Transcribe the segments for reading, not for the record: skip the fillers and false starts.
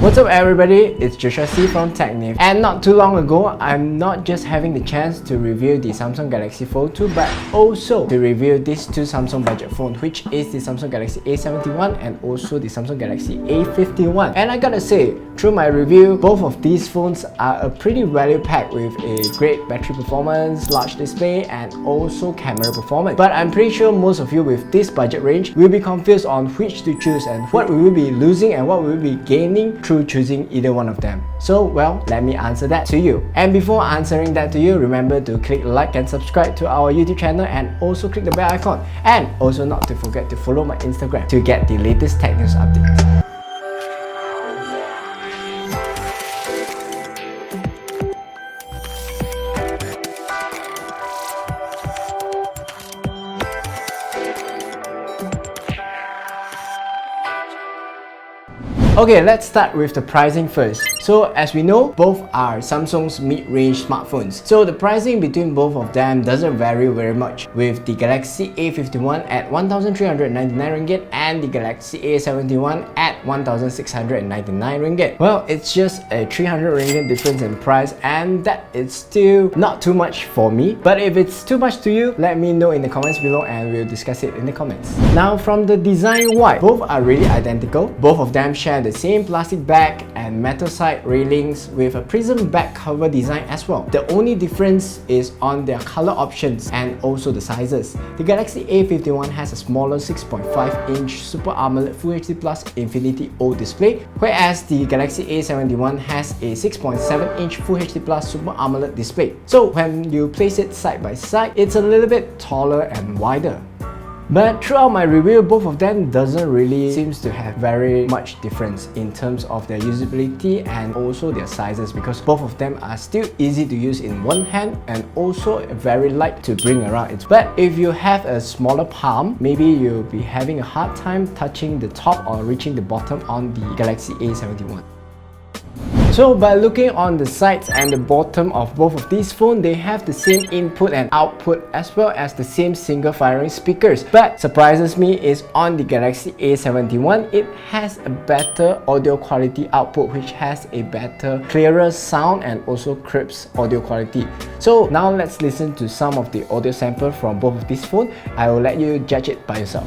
What's up everybody, it's Joshua C from TechNiv, and not too long ago, I'm not just having the chance to review the Samsung Galaxy Fold 2 but also to review these two Samsung budget phones, which is the Samsung Galaxy A71 and also the Samsung Galaxy A51. And I gotta say, through my review, both of these phones are a pretty value pack with a great battery performance, large display and also camera performance. But I'm pretty sure most of you with this budget range will be confused on which to choose and what we will be losing and what we will be gaining through choosing either one of them. So well, let me answer that to you. And before answering that to you, remember to click like and subscribe to our YouTube channel and also click the bell icon, and also not to forget to follow my Instagram to get the latest tech news updates. Okay, let's start with the pricing first. So as we know, both are Samsung's mid-range smartphones. So the pricing between both of them doesn't vary very much, with the Galaxy A51 at 1,399 ringgit and the Galaxy A71 at 1,699 ringgit. Well, it's just a 300 ringgit difference in price, and that is still not too much for me. But if it's too much to you, let me know in the comments below and we'll discuss it in the comments. Now from the design-wise, both are really identical. Both of them share the same plastic back and metal side railings with a prism back cover design as well. The only difference is on their color options and also the sizes. The Galaxy A51 has a smaller 6.5-inch Super AMOLED Full HD Plus Infinity O display, whereas the Galaxy A71 has a 6.7-inch Full HD Plus Super AMOLED display. So when you place it side by side, it's a little bit taller and wider. But throughout my review, both of them doesn't really seems to have very much difference in terms of their usability and also their sizes, because both of them are still easy to use in one hand and also very light to bring around. But if you have a smaller palm, maybe you'll be having a hard time touching the top or reaching the bottom on the Galaxy A71. So by looking on the sides and the bottom of both of these phones, they have the same input and output as well as the same single firing speakers. But surprises me is on the Galaxy A71, it has a better audio quality output, which has a better, clearer sound and also crisp audio quality. So now let's listen to some of the audio samples from both of these phones. I will let you judge it by yourself.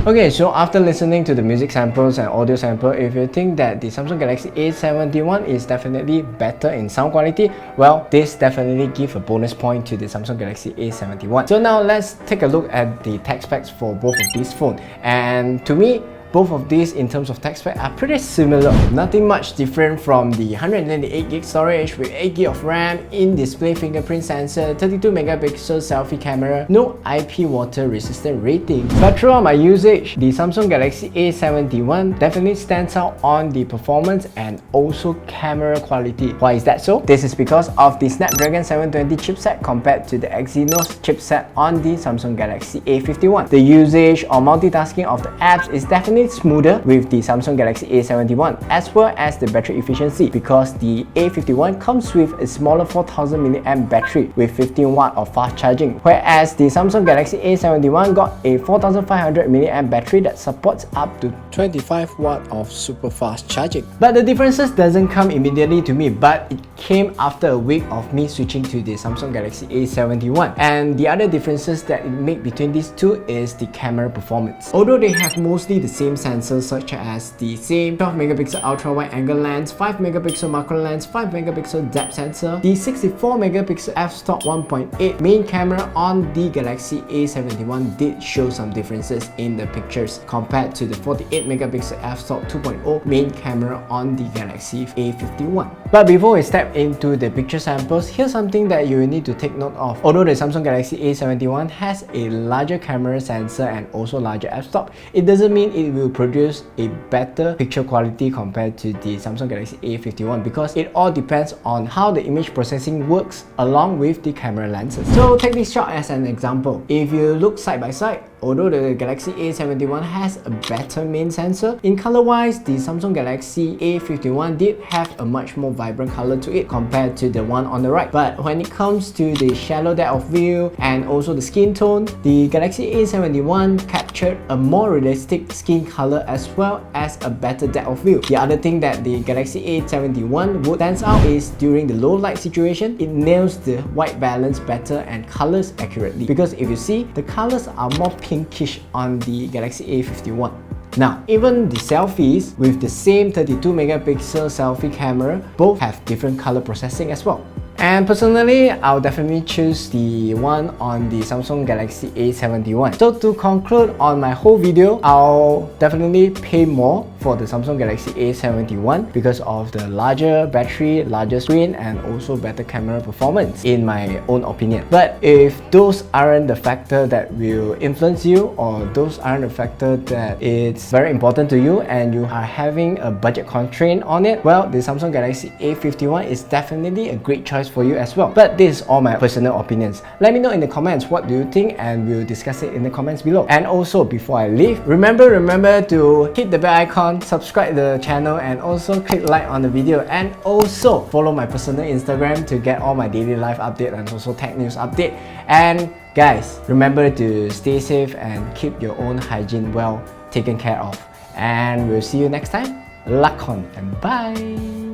Okay, so after listening to the music samples and audio sample, if you think that the Samsung Galaxy A71 is definitely better in sound quality, well, this definitely gives a bonus point to the Samsung Galaxy A71. So now let's take a look at the tech specs for both of these phones. And to me, both of these in terms of tech spec are pretty similar. Nothing much different from the 128GB storage with 8GB of RAM, in-display fingerprint sensor, 32 megapixel selfie camera, no IP water resistant rating. But throughout my usage, the Samsung Galaxy A71 definitely stands out on the performance and also camera quality. Why is that so? This is because of the Snapdragon 720 chipset compared to the Exynos chipset on the Samsung Galaxy A51. The usage or multitasking of the apps is definitely smoother with the Samsung Galaxy A71, as well as the battery efficiency, because the A51 comes with a smaller 4000 mAh battery with 15 watt of fast charging, whereas the Samsung Galaxy A71 got a 4500 mAh battery that supports up to 25 watt of super fast charging. But the differences doesn't come immediately to me, but it came after a week of me switching to the Samsung Galaxy A71. And the other differences that it makes between these two is the camera performance. Although they have mostly the same sensors, such as the same 12 megapixel ultra wide angle lens, 5 megapixel macro lens, 5 megapixel depth sensor, the 64 megapixel f-stop 1.8 main camera on the Galaxy A71 did show some differences in the pictures compared to the 48 megapixel f-stop 2.0 main camera on the Galaxy A51. But before we step into the picture samples, here's something that you will need to take note of. Although the Samsung Galaxy A71 has a larger camera sensor and also larger f-stop, it doesn't mean it will produce a better picture quality compared to the Samsung Galaxy A51, because it all depends on how the image processing works along with the camera lenses. So take this shot as an example. If you look side by side, although the Galaxy A71 has a better main sensor, in color-wise, the Samsung Galaxy A51 did have a much more vibrant color to it compared to the one on the right. But when it comes to the shallow depth of view and also the skin tone, the Galaxy A71 captured a more realistic skin color as well as a better depth of view. The other thing that the Galaxy A71 would stand out is during the low light situation, it nails the white balance better and colors accurately. Because if you see, the colors are more pinkish on the Galaxy A51. Now, even the selfies with the same 32 megapixel selfie camera both have different color processing as well. And personally, I'll definitely choose the one on the Samsung Galaxy A71. So to conclude on my whole video, I'll definitely pay more for the Samsung Galaxy A71 because of the larger battery, larger screen, and also better camera performance in my own opinion. But if those aren't the factor that will influence you, or those aren't the factor that it's very important to you and you are having a budget constraint on it, well, the Samsung Galaxy A51 is definitely a great choice for you as well. But this is all my personal opinions. Let me know in the comments what do you think, and we'll discuss it in the comments below. And also, before I leave, remember to hit the bell icon, subscribe the channel, and also click like on the video, and also follow my personal Instagram to get all my daily life update and also tech news update. And guys, remember to stay safe and keep your own hygiene well taken care of. And we'll see you next time. Lakon and bye!